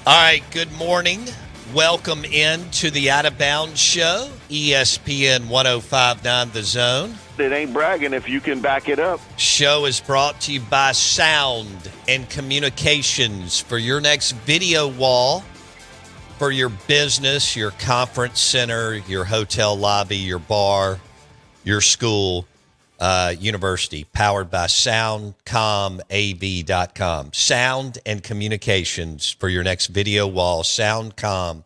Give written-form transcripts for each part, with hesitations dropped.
All right, good morning. Welcome in to the Out of Bounds Show, ESPN 105.9 The Zone. It ain't bragging if you can back it up. Show is brought to you by Sound and Communications for your next video wall for your business, your conference center, your hotel lobby, your bar, your school, university, powered by soundcomav.com. Sound and Communications for your next video wall, soundcomav.com.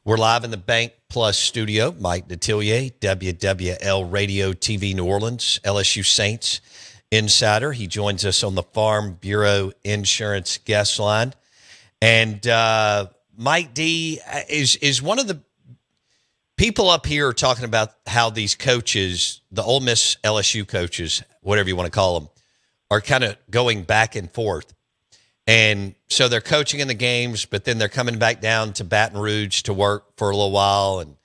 We're live in the Bank Plus studio. Mike Detillier, WWL Radio TV New Orleans, LSU Saints insider. He joins us on the Farm Bureau Insurance guest line. And Mike D is one of the people up here talking about how these coaches, the Ole Miss LSU coaches, whatever you want to call them, are kind of going back and forth. And so they're coaching in the games, but then they're coming back down to Baton Rouge to work for a little while and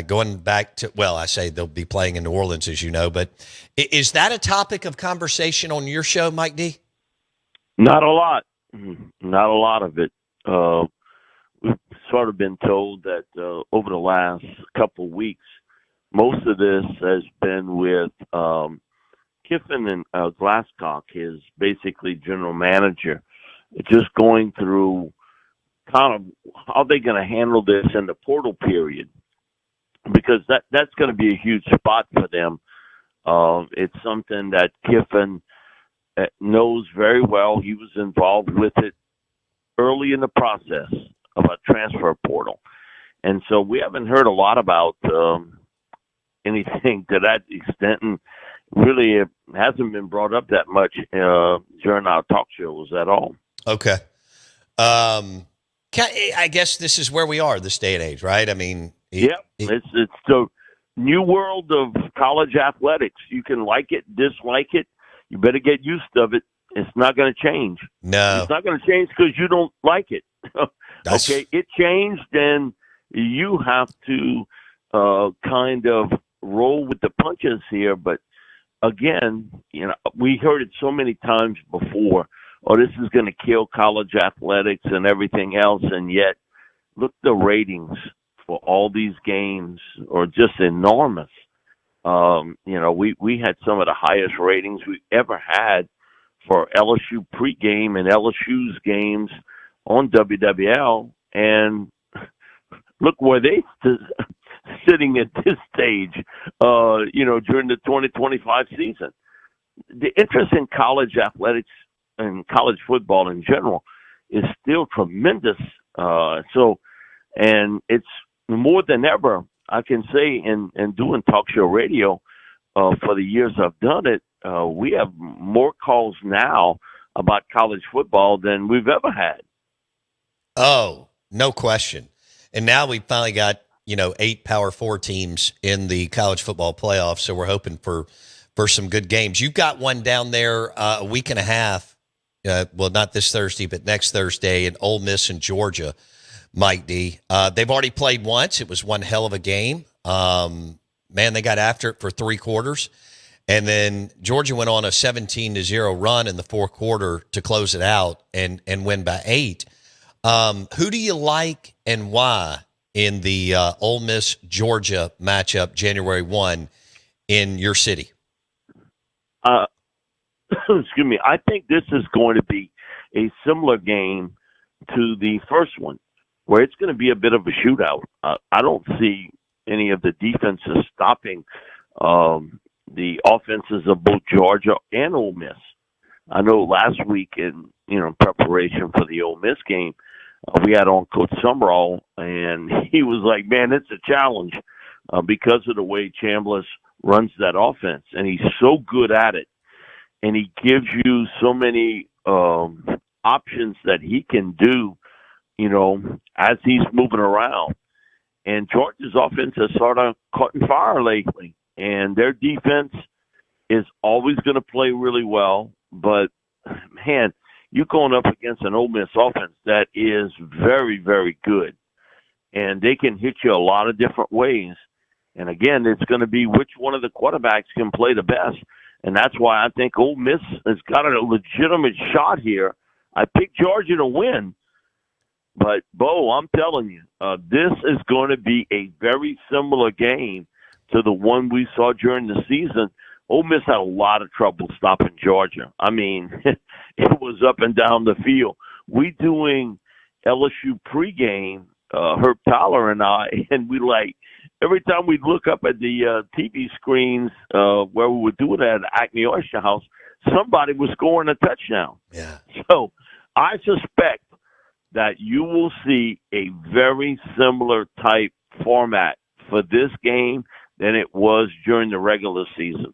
going back to, well, I say they'll be playing in New Orleans, as you know. But is that a topic of conversation on your show, Mike D? Not a lot. Not a lot of it. We've sort of been told that over the last couple of weeks, most of this has been with Kiffin and Glasscock, his basically general manager, just going through kind of how they're going to handle this in the portal period, because that's going to be a huge spot for them. It's something that Kiffin knows very well. He was involved with it early in the process of a transfer portal. And so we haven't heard a lot about anything to that extent, and really it hasn't been brought up that much during our talk shows at all. Okay. I guess this is where we are this day and age, right? I mean, it's the new world of college athletics. You can like it, dislike it. You better get used to it. It's not going to change. No. It's not going to change because you don't like it. Okay, it changed, and you have to kind of roll with the punches here. But again, we heard it so many times before. Oh, this is going to kill college athletics and everything else, and yet look, the ratings for all these games are just enormous. We had some of the highest ratings we ever had for LSU pregame and LSU's games on WWL, and look where they sitting at this stage, during the 2025 season. The interest in college athletics and college football in general is still tremendous. And it's more than ever, I can say, in doing talk show radio for the years I've done it, we have more calls now about college football than we've ever had. Oh, no question. And now we've finally got, 8 Power 4 teams in the college football playoffs, so we're hoping for some good games. You've got one down there a week and a half, not this Thursday, but next Thursday in Ole Miss and Georgia, Mike D. They've already played once. It was one hell of a game. They got after it for 3 quarters. And then Georgia went on a 17-0 run in the fourth quarter to close it out and win by 8. Who do you like and why in the Ole Miss-Georgia matchup January 1 in your city? Excuse me. I think this is going to be a similar game to the first one, where it's going to be a bit of a shootout. I don't see any of the defenses stopping the offenses of both Georgia and Ole Miss. I know last week in preparation for the Ole Miss game, we had on Coach Summerall, and he was like, "Man, it's a challenge because of the way Chambliss runs that offense, and he's so good at it, and he gives you so many options that he can do, as he's moving around." And Georgia's offense has sort of caught in fire lately, and their defense is always going to play really well. But, man, you're going up against an Ole Miss offense that is very, very good, and they can hit you a lot of different ways. And, again, it's going to be which one of the quarterbacks can play the best. And that's why I think Ole Miss has got a legitimate shot here I picked Georgia to win, but Bo, I'm telling you, this is going to be a very similar game to the one we saw during the season. Ole Miss had a lot of trouble stopping Georgia. I mean, it was up and down the field. We doing LSU pregame, Herb Tyler and I, and we every time we'd look up at the TV screens where we would do it at Acme Oyster House, somebody was scoring a touchdown. Yeah. So I suspect that you will see a very similar type format for this game than it was during the regular season.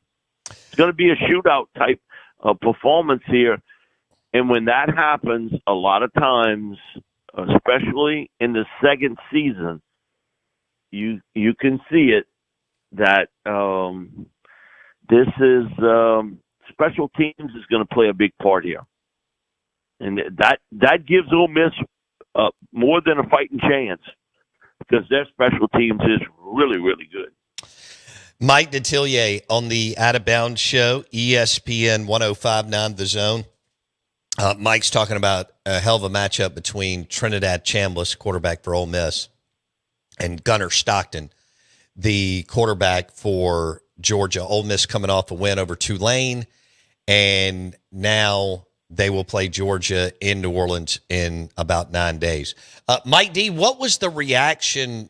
It's going to be a shootout type of performance here. And when that happens, a lot of times, especially in the second season, you can see it that this is special teams is going to play a big part here. And that gives Ole Miss more than a fighting chance because their special teams is really, really good. Mike Detillier on the Out of Bounds show, ESPN 105.9 The Zone. Mike's talking about a hell of a matchup between Trinidad Chambliss, quarterback for Ole Miss, and Gunnar Stockton, the quarterback for Georgia. Ole Miss coming off a win over Tulane, and now they will play Georgia in New Orleans in about 9 days. Mike D., what was the reaction?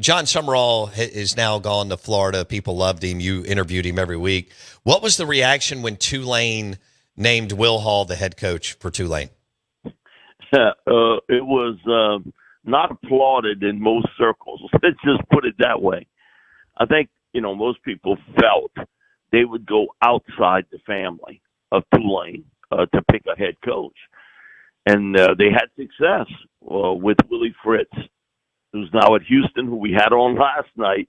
John Summerall is now gone to Florida. People loved him. You interviewed him every week. What was the reaction when Tulane named Will Hall the head coach for Tulane? It was not applauded in most circles. Let's just put it that way. I think, most people felt they would go outside the family of Tulane to pick a head coach. And they had success with Willie Fritz, who's now at Houston, who we had on last night,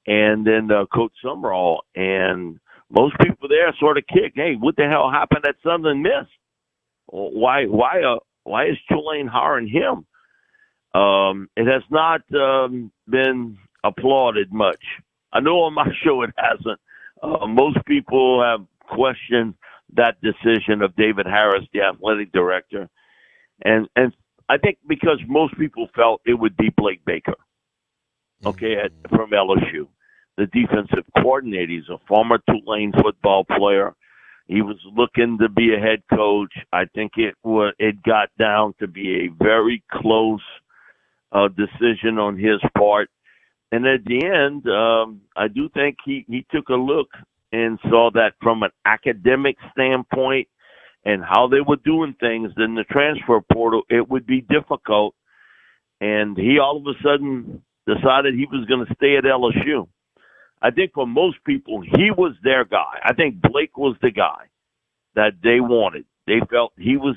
and then Coach Summerall. And most people there sort of kick, hey, what the hell happened at Southern Miss? Why is Tulane hiring him? It has not been applauded much. I know on my show it hasn't. Most people have questioned that decision of David Harris, the athletic director. And I think because most people felt it would be Blake Baker, from LSU, the defensive coordinator. He's a former Tulane football player. He was looking to be a head coach. I think it got down to be a very close decision on his part. And at the end, I do think he took a look and saw that from an academic standpoint and how they were doing things in the transfer portal, it would be difficult. And he all of a sudden decided he was going to stay at LSU. I think for most people, he was their guy. I think Blake was the guy that they wanted. They felt he was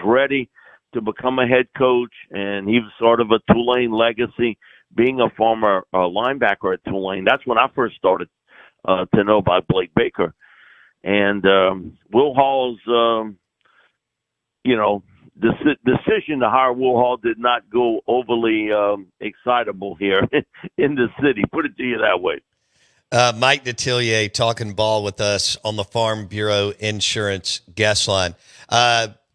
ready to become a head coach, and he was sort of a Tulane legacy, being a former linebacker at Tulane. That's when I first started to know about Blake Baker. And Will Hall's, decision to hire Will Hall did not go overly excitable here in the city. Put it to you that way. Mike Detillier talking ball with us on the Farm Bureau Insurance guest line.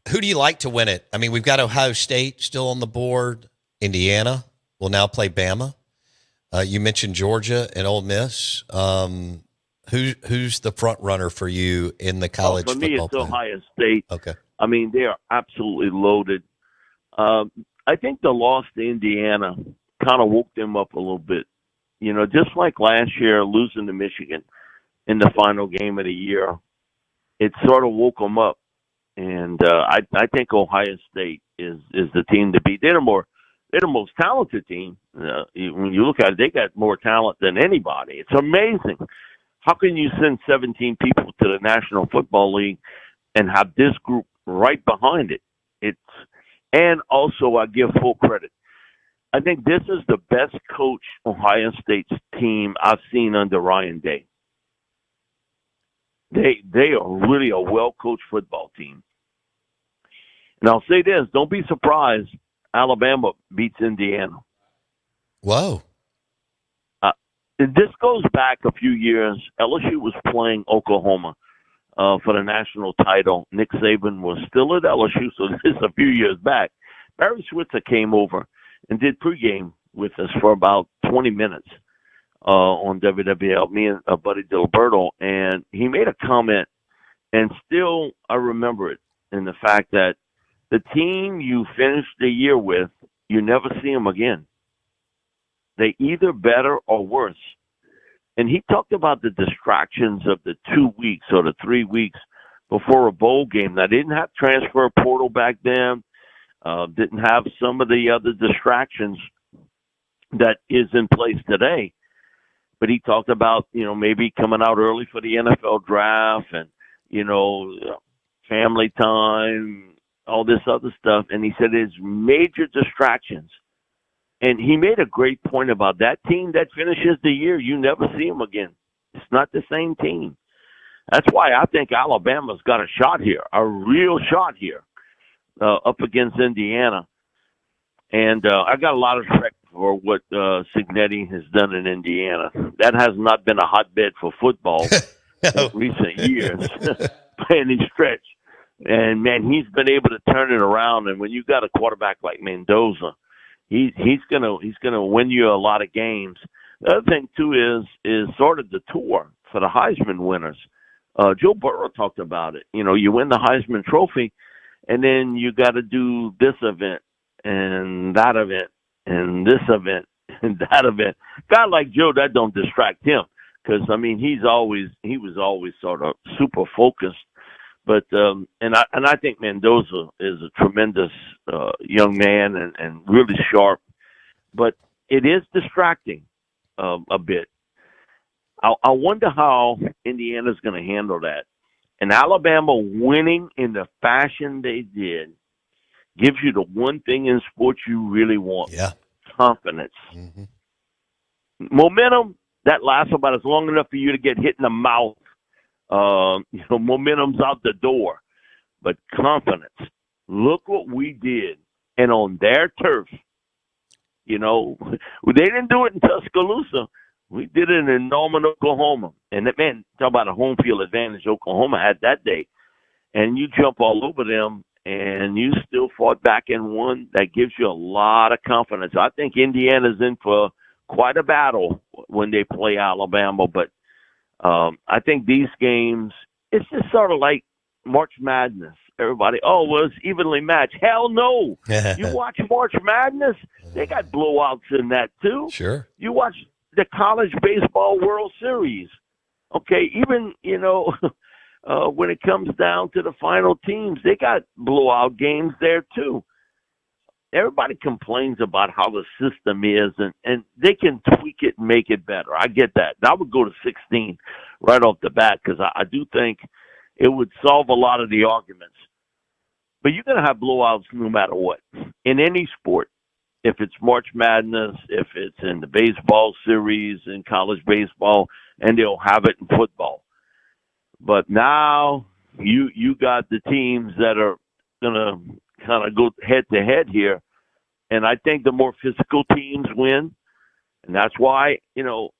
Who do you like to win it? I mean, we've got Ohio State still on the board. Indiana will now play Bama. You mentioned Georgia and Ole Miss. Who's the front runner for you in the college football? For me, it's Ohio State. Okay. I mean, they are absolutely loaded. I think the loss to Indiana kind of woke them up a little bit. Just like last year, losing to Michigan in the final game of the year, it sort of woke them up. And I think Ohio State is the team to beat. They're the most talented team. When you look at it, they got more talent than anybody. It's amazing. How can you send 17 people to the National Football League and have this group right behind it? And also I give full credit. I think this is the best coach Ohio State's team I've seen under Ryan Day. They are really a well-coached football team. And I'll say this, don't be surprised Alabama beats Indiana. Whoa. This goes back a few years. LSU was playing Oklahoma for the national title. Nick Saban was still at LSU, so this is a few years back. Barry Switzer came over and did pregame with us for about 20 minutes on WWL, me and Buddy Diliberto, and he made a comment, and still I remember it, in the fact that the team you finish the year with, you never see them again. They either better or worse. And he talked about the distractions of the 2 weeks or the 3 weeks before a bowl game. Now, they didn't have transfer portal back then, didn't have some of the other distractions that is in place today. But he talked about, maybe coming out early for the NFL draft and, family time, all this other stuff. And he said there's major distractions. And he made a great point about that team that finishes the year. You never see them again. It's not the same team. That's why I think Alabama's got a shot here, a real shot here, up against Indiana. And I got a lot of respect for what Cignetti has done in Indiana. That has not been a hotbed for football in recent years by any stretch. And, man, he's been able to turn it around. And when you got a quarterback like Mendoza, he's gonna win you a lot of games. The other thing too is sort of the tour for the Heisman winners. Joe Burrow talked about it. You win the Heisman Trophy, and then you got to do this event and that event and this event and that event. A guy like Joe, that don't distract him, because he was always sort of super focused. But and I think Mendoza is a tremendous young man and really sharp, but it is distracting a bit. I wonder how Indiana's going to handle that. And Alabama winning in the fashion they did gives you the one thing in sports you really want: confidence, momentum. That lasts about as long enough for you to get hit in the mouth. Momentum's out the door, but confidence. Look what we did, and on their turf. They didn't do it in Tuscaloosa. We did it in Norman, Oklahoma. And man, talk about a home field advantage Oklahoma had that day. And you jump all over them, and you still fought back and won. That gives you a lot of confidence. I think Indiana's in for quite a battle when they play Alabama, but I think these games, it's just sort of like March Madness. Everybody, it's evenly matched. Hell no. You watch March Madness, they got blowouts in that too. Sure. You watch the College Baseball World Series. Okay, even, when it comes down to the final teams, they got blowout games there too. Everybody complains about how the system is, and they can tweak it and make it better. I get that. I would go to 16 right off the bat, because I do think it would solve a lot of the arguments. But you're going to have blowouts no matter what in any sport. If it's March Madness, if it's in the baseball series, in college baseball, and they'll have it in football. But now you got the teams that are going to kind of go head-to-head here, and I think the more physical teams win, and that's why,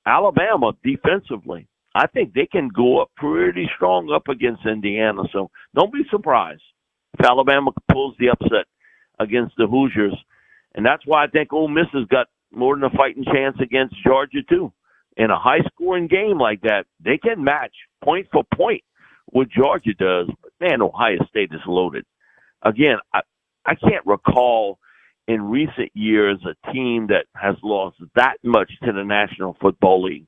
Alabama defensively, I think they can go up pretty strong up against Indiana, so don't be surprised if Alabama pulls the upset against the Hoosiers, and that's why I think Ole Miss has got more than a fighting chance against Georgia, too. In a high-scoring game like that, they can match point for point what Georgia does, but, man, Ohio State is loaded. Again, I can't recall in recent years a team that has lost that much to the National Football League.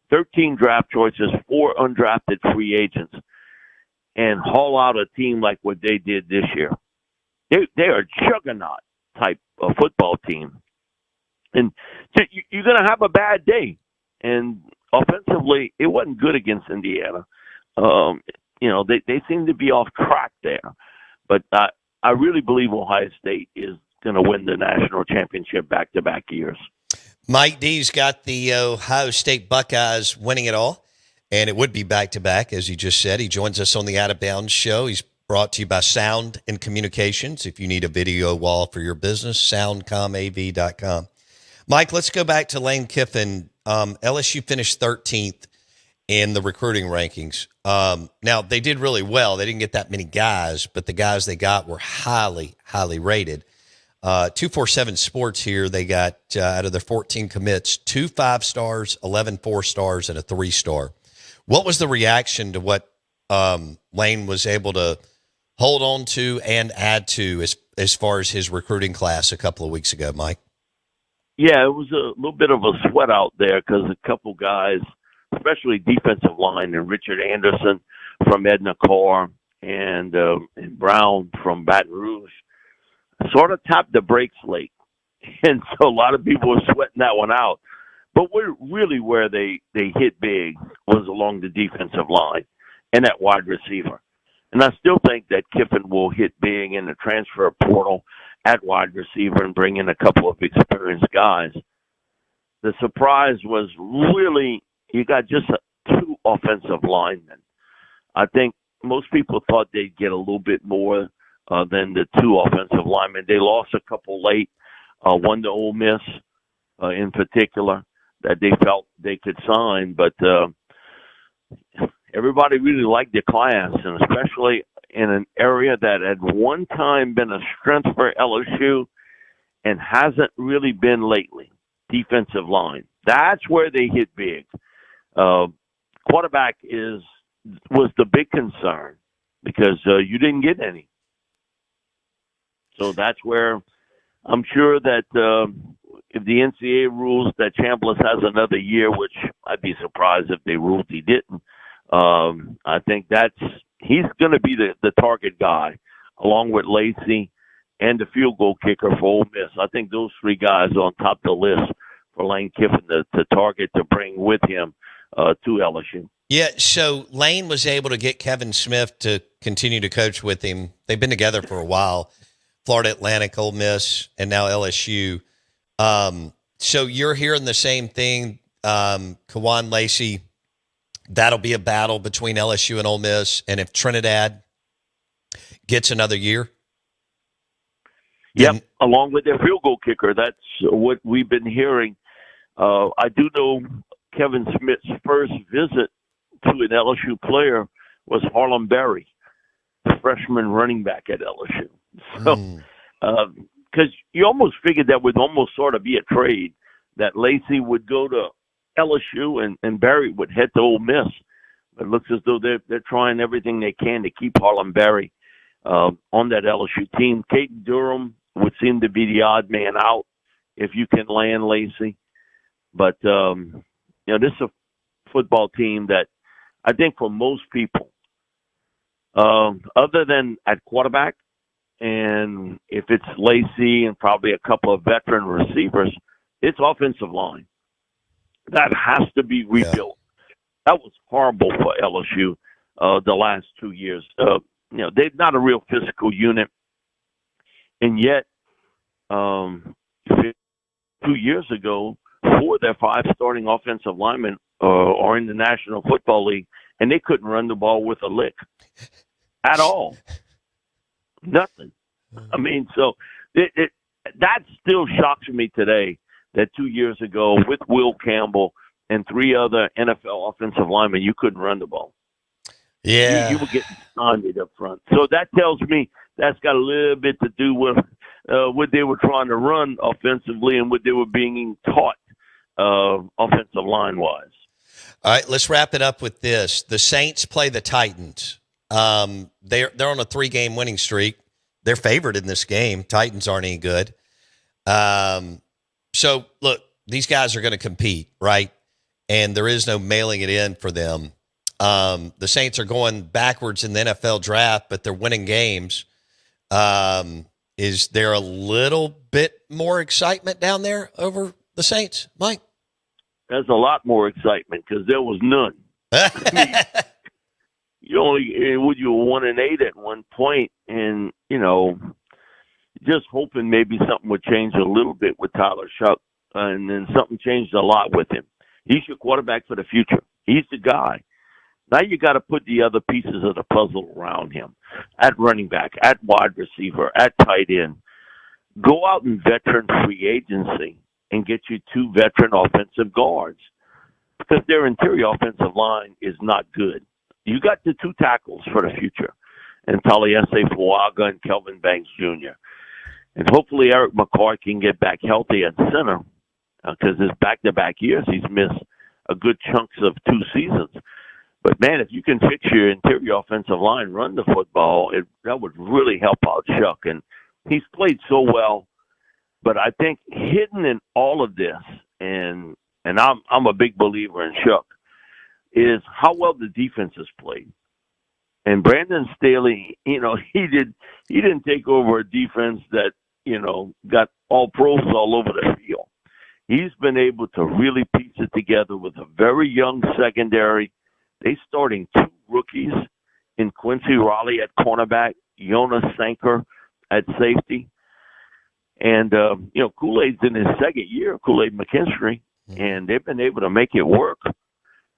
13 draft choices, 4 undrafted free agents, and haul out a team like what they did this year. They are a juggernaut type of football team. And you're going to have a bad day. And offensively, it wasn't good against Indiana. They seem to be off track there. But I really believe Ohio State is going to win the national championship back-to-back years. Mike D's got the Ohio State Buckeyes winning it all, and it would be back-to-back, as you just said. He joins us on the Out of Bounds show. He's brought to you by Sound and Communications. If you need a video wall for your business, soundcomav.com. Mike, let's go back to Lane Kiffin. LSU finished 13th in the recruiting rankings. Now, they did really well. They didn't get that many guys, but the guys they got were highly, highly rated. 247 Sports here, they got out of their 14 commits, 2 5-stars, 11 4-stars, and a 3-star. What was the reaction to what Lane was able to hold on to and add to as far as his recruiting class a couple of weeks ago, Mike? Yeah, it was a little bit of a sweat out there because a couple guys, especially defensive line, and Richard Anderson from Edna Carr and Brown from Baton Rouge, sort of tapped the brakes late. And so a lot of people were sweating that one out. But where they hit big was along the defensive line and that wide receiver. And I still think that Kiffin will hit big in the transfer portal at wide receiver and bring in a couple of experienced guys. The surprise was really you got just 2 offensive linemen. I think most people thought they'd get a little bit more than the 2 offensive linemen. They lost a couple late, one to Ole Miss in particular, that they felt they could sign. But everybody really liked the class, and especially in an area that had one time been a strength for LSU and hasn't really been lately, defensive line. That's where they hit big. Quarterback was the big concern because you didn't get any. So that's where I'm sure that if the NCAA rules that Chambliss has another year, which I'd be surprised if they ruled he didn't, I think he's going to be the target guy, along with Lacey and the field goal kicker for Ole Miss. I think those 3 guys are on top of the list for Lane Kiffin to target to bring with him to LSU. Yeah, so Lane was able to get Kevin Smith to continue to coach with him. They've been together for a while. Florida Atlantic, Ole Miss, and now LSU. So you're hearing the same thing, Kawan Lacey. That'll be a battle between LSU and Ole Miss. And if Trinidad gets another year. Yep, along with their field goal kicker. That's what we've been hearing. I do know Kevin Smith's first visit to an LSU player was Harlem Berry, the freshman running back at LSU. So, because you almost figured that would almost sort of be a trade, that Lacey would go to LSU and Berry would head to Ole Miss. It looks as though they're trying everything they can to keep Harlem Berry on that LSU team. Caden Durham would seem to be the odd man out if you can land Lacey. But, this is a football team that I think for most people, other than at quarterback, and if it's Lacey and probably a couple of veteran receivers, it's offensive line. That has to be rebuilt. Yeah. That was horrible for LSU the last 2 years. They're not a real physical unit. And yet, 2 years ago, 4 of their 5 starting offensive linemen are in the National Football League, and they couldn't run the ball with a lick at all. Nothing. I mean, so that still shocks me today that 2 years ago with Will Campbell and 3 other NFL offensive linemen, you couldn't run the ball. Yeah. You were getting stymied up front. So that tells me that's got a little bit to do with what they were trying to run offensively and what they were being taught offensive line-wise. All right, let's wrap it up with this. The Saints play the Titans. They're on a 3-game winning streak. They're favored in this game. Titans aren't any good. So, look, these guys are going to compete, right? And there is no mailing it in for them. The Saints are going backwards in the NFL draft, but they're winning games. Is there a little bit more excitement down there over the Saints, Mike? There's a lot more excitement because there was none. I mean, you were 1-8 at one point, and just hoping maybe something would change a little bit with Tyler Shuck, and then something changed a lot with him. He's your quarterback for the future. He's the guy. Now you got to put the other pieces of the puzzle around him, at running back, at wide receiver, at tight end. Go out in veteran free agency and get you 2 veteran offensive guards. because their interior offensive line is not good. You got the two tackles for the future, and Taliesin Fuaga and Kelvin Banks Jr. And hopefully Eric McCoy can get back healthy at center, because his back-to-back years he's missed a good chunks of 2 seasons. But, man, if you can fix your interior offensive line, run the football, that would really help out Chuck. And he's played so well. But I think hidden in all of this, and I'm a big believer in Chuck, is how well the defense has played. And Brandon Staley, he didn't take over a defense that, got all pros all over the field. He's been able to really piece it together with a very young secondary. They starting 2 rookies in Quincy Raleigh at cornerback, Jonas Sanker at safety. And, Kool-Aid's in his second year, Kool-Aid McKinstry, and they've been able to make it work.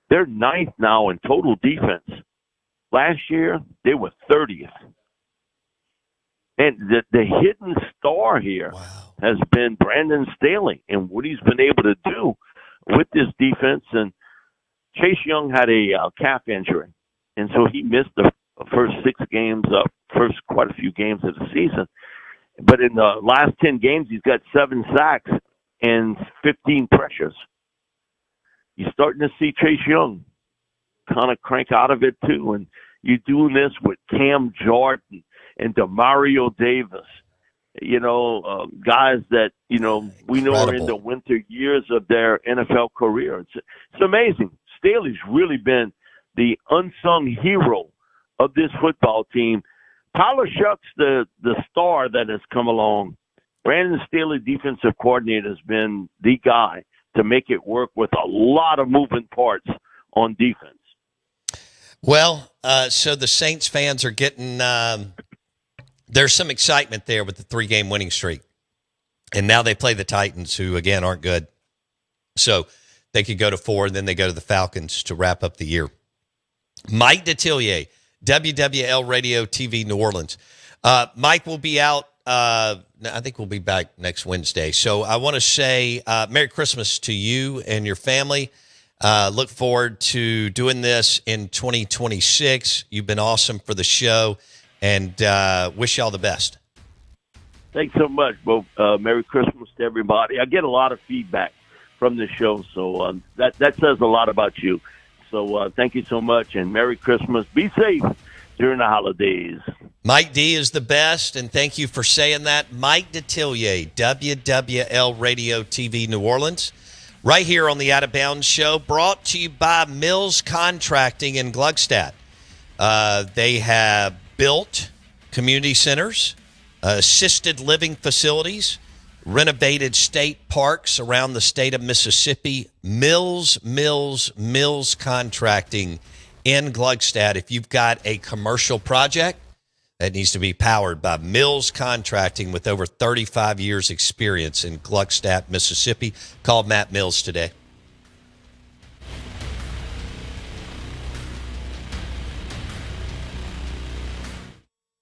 They're 9th now in total defense. Last year, they were 30th. And the hidden star here has been Brandon Staley and what he's been able to do with this defense. And Chase Young had a calf injury, and so he missed the first 6 games, first quite a few games of the season. But in the last 10 games, he's got 7 sacks and 15 pressures. You're starting to see Chase Young kind of crank out of it too, and you're doing this with Cam Jordan and Demario Davis, guys that, we know are in the winter years of their NFL career. It's amazing. Staley's really been the unsung hero of this football team. Tyler Shuck's the star that has come along. Brandon Staley, defensive coordinator, has been the guy to make it work with a lot of moving parts on defense. Well, so the Saints fans are getting there's some excitement there with the 3-game winning streak. And now they play the Titans, who, again, aren't good. So they could go to 4, and then they go to the Falcons to wrap up the year. Mike Detillier, WWL Radio TV New Orleans. Mike will be out. I think we'll be back next Wednesday. So I want to say Merry Christmas to you and your family. Look forward to doing this in 2026. You've been awesome for the show, and wish you all the best. Thanks so much, Bo. Merry Christmas to everybody. I get a lot of feedback from the show, so that says a lot about you. So thank you so much, and Merry Christmas. Be safe during the holidays. Mike D is the best, and thank you for saying that. Mike Detillier, WWL Radio TV New Orleans, right here on the Out of Bounds Show, brought to you by Mills Contracting in Gluckstadt. They have built community centers, assisted living facilities, renovated state parks around the state of Mississippi. Mills Contracting in Gluckstadt. If you've got a commercial project that needs to be powered by Mills Contracting with over 35 years experience in Gluckstadt, Mississippi, call Matt Mills today.